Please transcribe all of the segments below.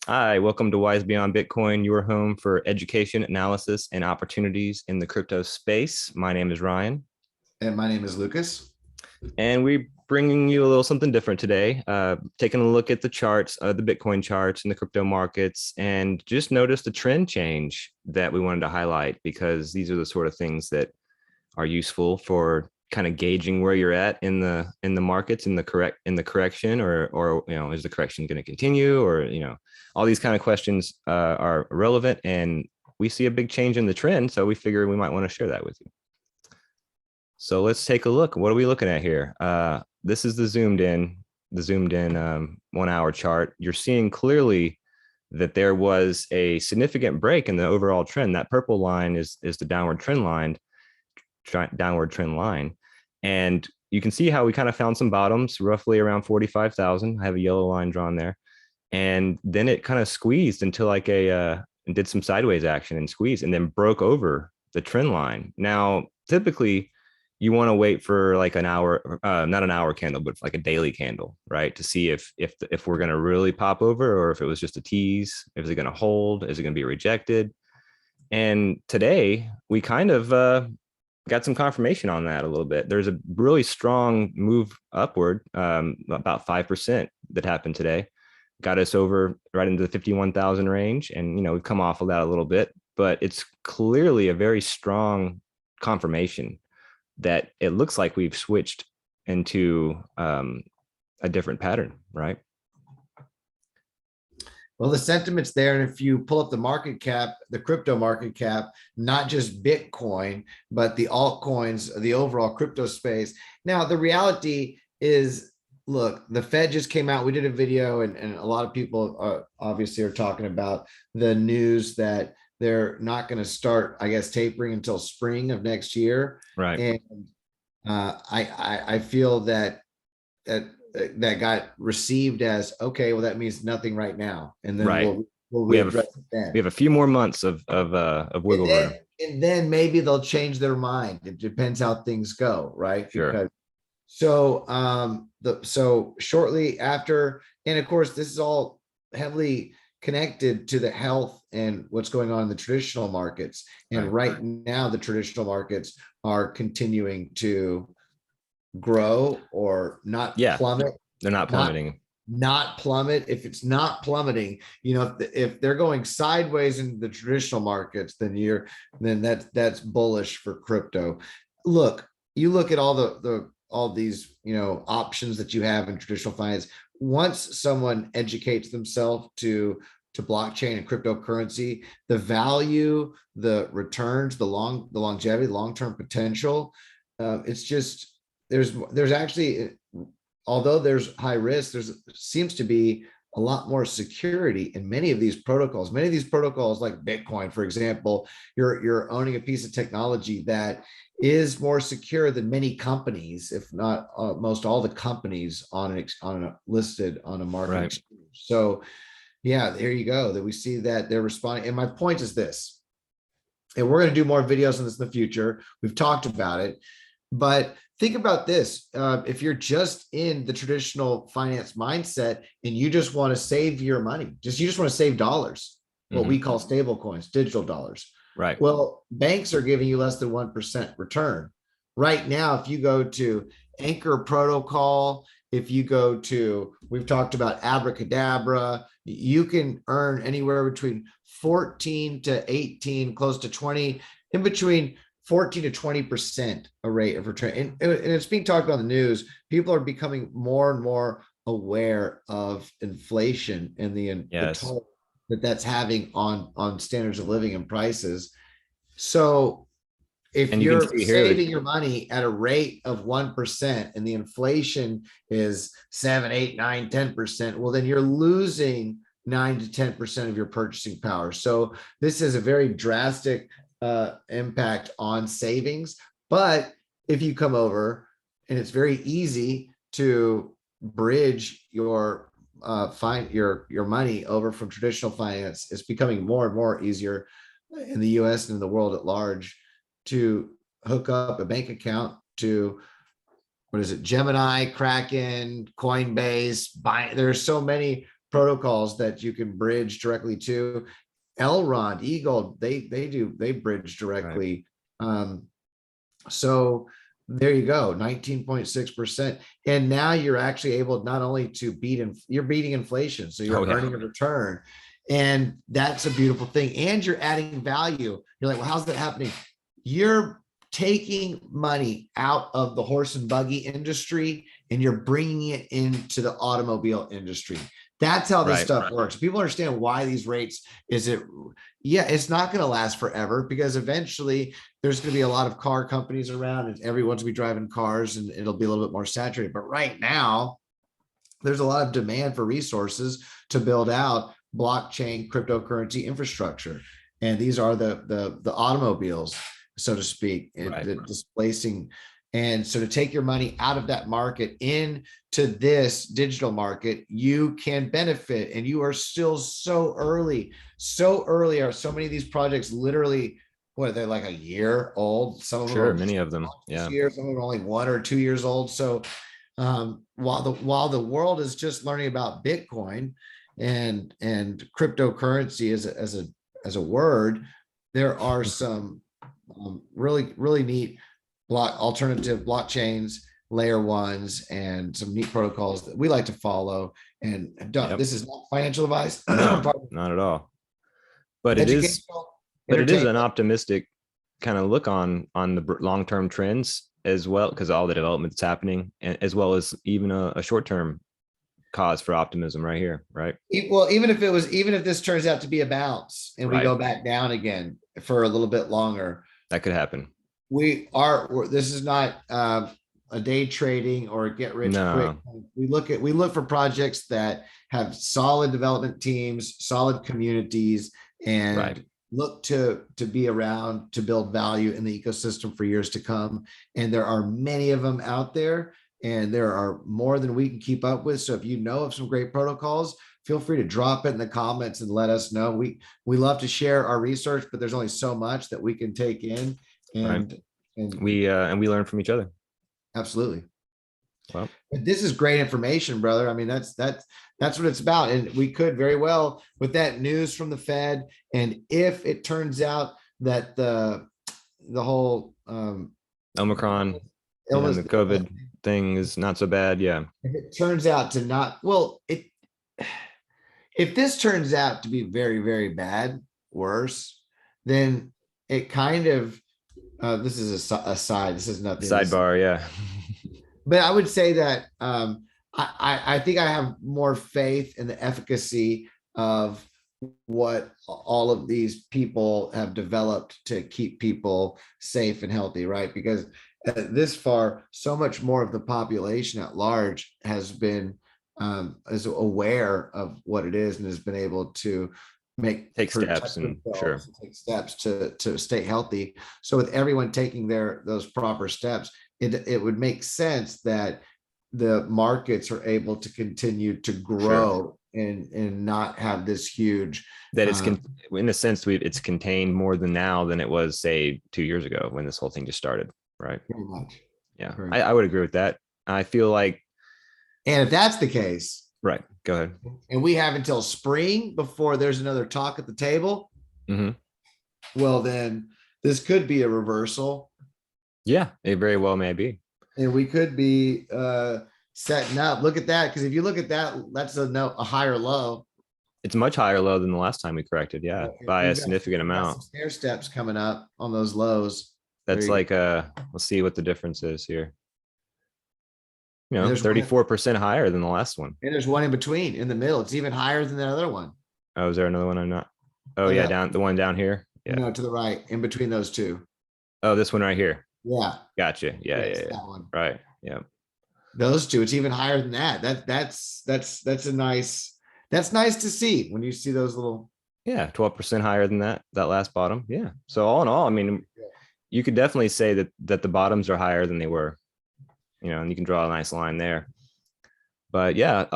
Hi, welcome to Wise Beyond Bitcoin, your home for education, analysis, and opportunities in the crypto space. My name is Ryan. And my name is Lucas. And we're bringing you a little something different today, taking a look at the charts, the Bitcoin charts and the crypto markets, and just notice the trend change that we wanted to highlight because these are the sort of things that are useful for kind of gauging where you're at in the markets in the correction, or is the correction going to continue, or all these kind of questions are relevant, and we see a big change in the trend, so we figure we might want to share that with you. So let's take a look. What are we looking at here? This is the zoomed in 1 hour chart. You're seeing clearly that there was a significant break in the overall trend. That purple line is the downward trend line. And you can see how we kind of found some bottoms roughly around 45,000. I have a yellow line drawn there. And then it kind of squeezed until like and did some sideways action and squeezed and then broke over the trend line. Now, typically you want to wait for like an hour, not an hour candle, but like a daily candle, right? To see if we're going to really pop over, or if it was just a tease. Is it going to hold? Is it going to be rejected? And today we kind of got some confirmation on that a little bit. There's a really strong move upward, about 5% that happened today. Got us over right into the 51,000 range. And, we've come off of that a little bit, but it's clearly a very strong confirmation that it looks like we've switched into a different pattern, right? Well, the sentiment's there. And if you pull up the market cap, the crypto market cap, not just Bitcoin, but the altcoins, the overall crypto space. Now, the reality is, look, the Fed just came out. We did a video, and a lot of people obviously are talking about the news that they're not going to start, I guess, tapering until spring of next year. Right. And I feel that got received as, okay, well, that means nothing right now, and then Right. we'll we have readdress it then. we have a few more months of wiggle room. And then maybe they'll change their mind. It depends how things go, right? Sure. Because so shortly after, and of course, this is all heavily connected to the health and what's going on in the traditional markets. And right now, the traditional markets are continuing to grow or not plummet. They're not plummeting. Not plummet. If it's not plummeting, if they're going sideways in the traditional markets, then that's bullish for crypto. Look, you look at all these options that you have in traditional finance. Once someone educates themselves to blockchain and cryptocurrency, the value, the returns, the longevity, long-term potential, it's just there's actually, although there's high risk, seems to be a lot more security in many of these protocols. Many of these protocols, like Bitcoin, for example, you're owning a piece of technology that is more secure than many companies, if not most all the companies listed on a market. Right. Exchange. So yeah, there you go. That we see that they're responding. And my point is this, and we're going to do more videos on this in the future. We've talked about it, but think about this. If you're just in the traditional finance mindset and you just want to save your money, you just want to save dollars, what we call stable coins, digital dollars. Right. Well, banks are giving you less than 1% return. Right now, if you go to Anchor Protocol, if you go to, we've talked about Abracadabra, you can earn anywhere between 14 to 18, close to 20, in between 14 to 20% a rate of return. And it's being talked about in the news. People are becoming more and more aware of inflation and the toll that's having on standards of living and prices. So if you're saving your money at a rate of 1% and the inflation is 7, 8, 9, 10%, well, then you're losing 9 to 10% of your purchasing power. So this is a very drastic impact on savings. But if you come over, and it's very easy to bridge your money over from traditional finance, it's becoming more and more easier in the US and in the world at large to hook up a bank account to, what is it, Gemini, Kraken, Coinbase. There's so many protocols that you can bridge directly to. Elrond, Eagle, they bridge directly. So there you go, 19.6%. And now you're actually able not only to you're beating inflation, so you're earning a return. And that's a beautiful thing. And you're adding value. You're like, well, how's that happening? You're taking money out of the horse and buggy industry and you're bringing it into the automobile industry. That's how this stuff works. People understand why these rates it's not going to last forever, because eventually there's going to be a lot of car companies around and everyone's going to be driving cars and it'll be a little bit more saturated. But right now, there's a lot of demand for resources to build out blockchain cryptocurrency infrastructure. And these are the automobiles, so to speak, displacing. And so to take your money out of that market into this digital market, you can benefit. And you are still so early. Are so many of these projects literally, what are they, like a year old? Some of them many of them, yeah. Years, some of them are only 1 or 2 years old. So while the world is just learning about Bitcoin and cryptocurrency as a word, there are some really neat alternative blockchains, layer ones, and some neat protocols that we like to follow. And this is not financial advice. No, not at all. But it is an optimistic kind of look on the long-term trends as well, because all the development that's happening, and as well as even a short-term cause for optimism right here, right? Well, even if this turns out to be a bounce and we go back down again for a little bit longer, that could happen. This is not a day trading or a get rich quick. We look for projects that have solid development teams, solid communities, and look to be around to build value in the ecosystem for years to come. And there are many of them out there, and there are more than we can keep up with. So if you know of some great protocols, feel free to drop it in the comments and let us know. We love to share our research, but there's only so much that we can take in. And we learn from each other. Absolutely. Well, but this is great information, brother. I mean, that's what it's about. And we could very well, with that news from the Fed, and if it turns out that the whole Omicron illness, the COVID thing is not so bad, if it turns out to not, if this turns out to be very, very bad, worse, then it kind of this is a side. This is nothing. Sidebar, But I would say that I think I have more faith in the efficacy of what all of these people have developed to keep people safe and healthy, right? Because this far, so much more of the population at large has been is aware of what it is and has been able to take steps to stay healthy. So with everyone taking those proper steps, it would make sense that the markets are able to continue to grow and not have this huge, that it's in a sense it's contained more than now than it was, say, 2 years ago when this whole thing just started, right? Pretty much. Yeah, I would agree with that. I feel like, and if that's the case, right, go ahead, and we have until spring before there's another talk at the table, well, then this could be a reversal. Yeah, it very well may be. And we could be setting up. Look at that. Because if you look at that, that's a higher low. It's much higher low than the last time we corrected. Yeah, by a significant amount. Some stair steps coming up on those lows. That's like let's see what the difference is here. 34% higher than the last one. And there's one in between in the middle. It's even higher than the other one. Oh, is there another one? I'm not. Oh, yeah, the one down here. Yeah. No, to the right, in between those two. Oh, this one right here. Yeah. Gotcha. Yeah. That one. Right. Yeah. Those two, it's even higher than that. That's nice to see when you see those little. Yeah, 12% higher than that last bottom. Yeah. So all in all, I mean, you could definitely say that the bottoms are higher than they were, and you can draw a nice line there. But yeah,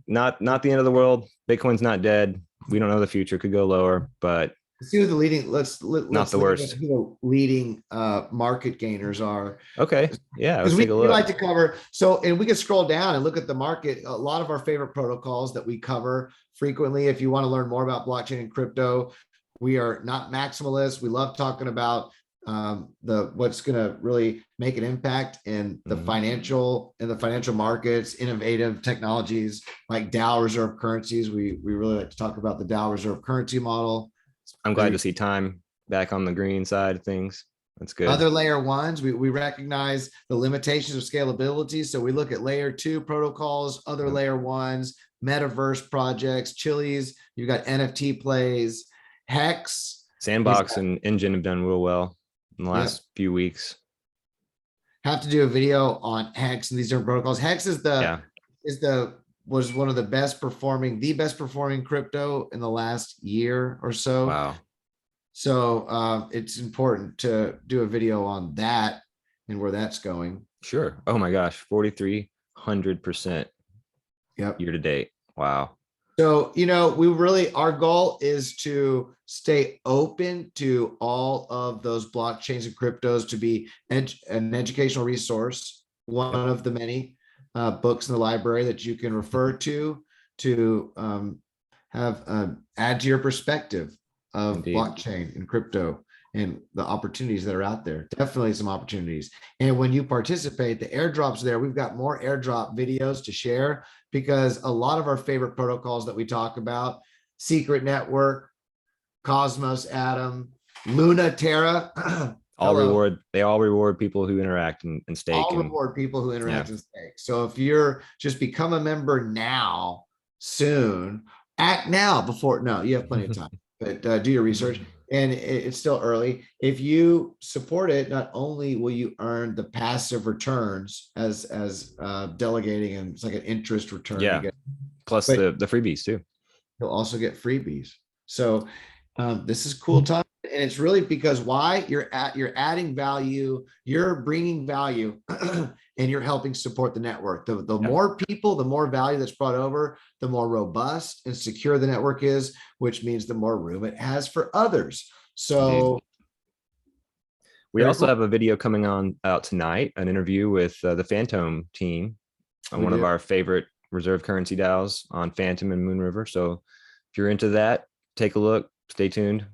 not the end of the world. Bitcoin's not dead. We don't know the future, could go lower, but See who the leading, let's Not the look at worst. who the leading market gainers are. Okay. Yeah, Because let's take a we look. like to cover, so, and we can scroll down and look at the market. A lot of our favorite protocols that we cover frequently. If you want to learn more about blockchain and crypto, we are not maximalists. We love talking about the what's going to really make an impact in the financial markets, innovative technologies like DAO reserve currencies. We really like to talk about the DAO reserve currency model. I'm glad to see time back on the green side of things. That's good. Other layer ones, we recognize the limitations of scalability. So we look at layer 2 protocols, other layer ones, metaverse projects, Chili's, you've got NFT plays, Hex. Sandbox and Engine have done real well in the last few weeks. Have to do a video on Hex and these different protocols. Hex is was one of the best performing crypto in the last year or so. Wow. So it's important to do a video on that and where that's going. Sure. Oh my gosh, 4,300% year to date. Wow. So, our goal is to stay open to all of those blockchains and cryptos, to be an educational resource, one of the many books in the library that you can refer to have add to your perspective of blockchain and crypto and the opportunities that are out there. Definitely some opportunities. And when you participate, the airdrops there, we've got more airdrop videos to share, because a lot of our favorite protocols that we talk about, Secret Network, Cosmos, Atom, Luna, Terra, they all reward people who interact and stake. All reward people who interact and stake. So if you're just become a member now, soon, act now before, no, you have plenty of time, but do your research. And it's still early. If you support it, not only will you earn the passive returns as delegating, and it's like an interest return. Yeah. Plus the freebies too. You'll also get freebies. So this is cool time. And it's really because why? You're adding value, you're bringing value, and you're helping support the network. The more people, the more value that's brought over, the more robust and secure the network is, which means the more room it has for others. So we also have a video coming out tonight, an interview with the Phantom team, one of our favorite reserve currency DAOs on Phantom and Moonriver. So if you're into that, take a look, stay tuned.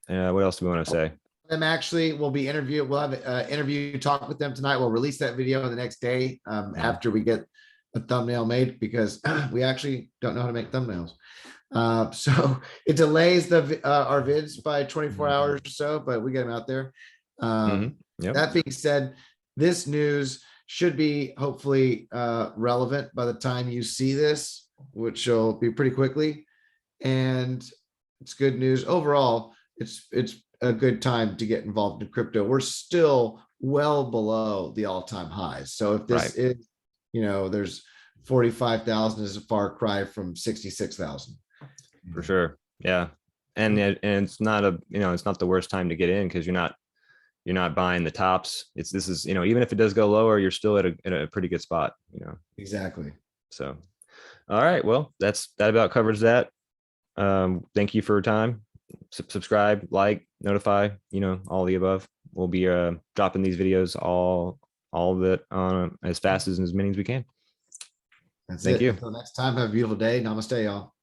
What else do we want to say? Them actually will be interviewed. We'll have an interview talk with them tonight. We'll release that video the next day after we get a thumbnail made, because we actually don't know how to make thumbnails. So it delays our vids by 24 hours or so, but we get them out there. That being said, this news should be hopefully relevant by the time you see this, which will be pretty quickly. And it's good news overall. It's a good time to get involved in crypto. We're still well below the all-time highs. So if this is, there's 45,000 is a far cry from 66,000. For sure. Yeah. And it's not it's not the worst time to get in, because you're not buying the tops. This is, even if it does go lower, you're still at a pretty good spot, Exactly. So, all right. Well, that about covers that. Thank you for your time. Subscribe, like, notify, all the above. We'll be dropping these videos all of it on as fast as many as we can. Thank you. Until next time, have a beautiful day. Namaste, y'all.